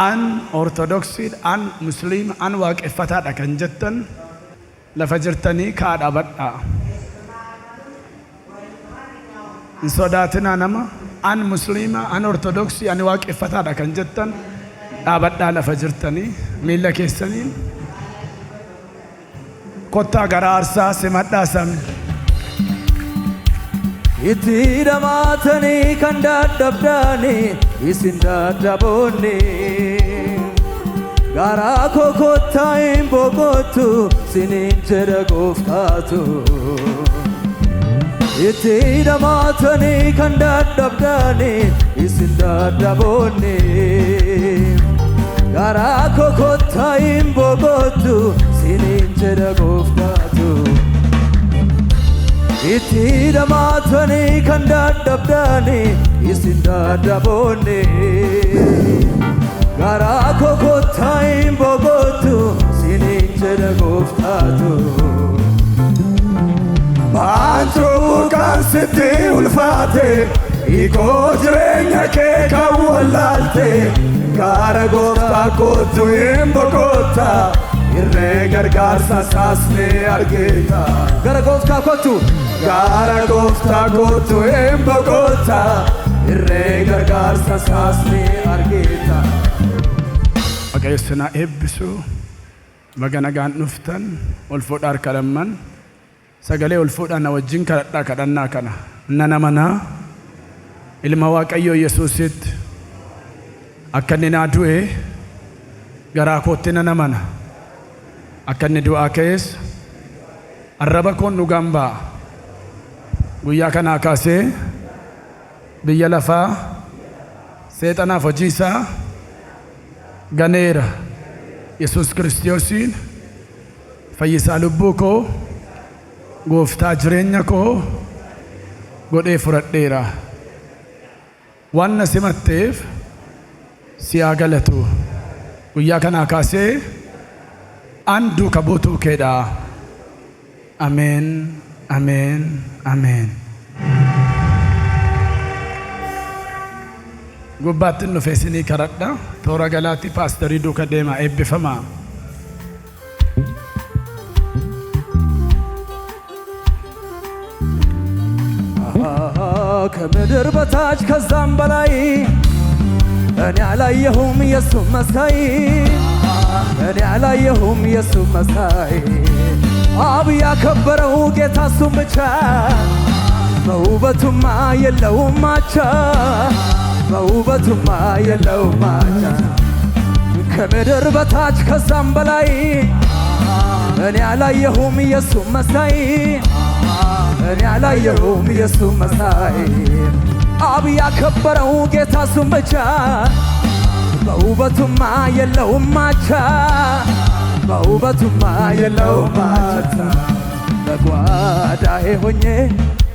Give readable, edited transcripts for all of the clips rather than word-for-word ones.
an ortodoksii an musliim an waaqeffataadha kan jettan lafa jirtanii kaadhabadha hin sodaatinaa nama an musliima an ortodoksii an waaqeffataadha kan jettan dhaabadhaa lafa jirtanii miilla keessaniin kottaa gara aarsaa simadhaa sabni itti dhamaatanii kan dadhabdanii isin dadhaboonni garaa koo kottaa hin boqottu siniin jedha gooftaatu itti dhamaatanii kan dadhabdanii isin dadhaboonni garaa koo kottaa hin boqottu siniin jedha gooftaatu itti dhamaatanii kan dadhabdanii isin dadhaboonni garaa koo kottaa hin boqottu siniin jedha gooftaatu baantuu kan sitti ulfaate hiikoo jireenya kee kan wallaalte gara gooftaa kottu hin boqotta irree gargaarsa saasne argeeta gara gooftaa kottu hin boqotta irree gargaarsa saasne argeeta Waaqayyo eebbisu baga nagaan dhuftan ol fuudhaa harka lamman sagalee ol fuudhaa na wajjin kadhadhaa kadhannaa kana nan amanaa ilma Waaqayyoo Yesuusitti akka inni naa du'e garaa kootti nan amana akka inni du'aa ka'es arraba koon dhugaan ba'a guyyaa kanaa kaasee biyya lafaa seexanaaf hojii isaa ganeera Yesuus Kiristoosiin fayyisaa lubbuu koo gooftaa jireenya koo godhee fudhadheera waan na simatteef si haa galatu guyyaa kanaa kaasee an duuka buutuu keedha ameen ameen ameen gubbaatti dhufee isinii kadhadha toora galaatti paasterii duuka deemaa eebbifamaa ከምድር በታች ከዛም በላይ እኔ አላየሁም ኢየሱስ መሳይ እኔ አላየሁም ኢየሱስ መሳይ አብ ያከበረው ጌታ እሱም ብቻ በውበቱማ የለውም ማቻ በውበቱማ የለውም ማቻ ከምድር በታች ከዛም በላይ እኔ አላየሁም ኢየሱስ መሳይ እኔ አላየሁም ኢየሱስ መሳይ አብ ያከበረው ጌታ እሱም ብቻ በውበቱማ የለውም ማቻ በውበቱማ የለውም ማቻ በጓዳዬ ሆኜ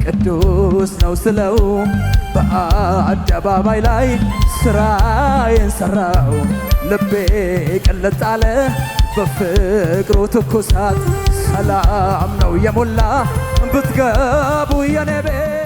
ቅዱስ ነው ስለው በአደባባይ ላይ ስራዬን ሰራው ልቤ ቅልጥ አለ በፍቅሩ ትኩሳት ሰላም ነው የሞላ ብትገቡ የኔ ቤት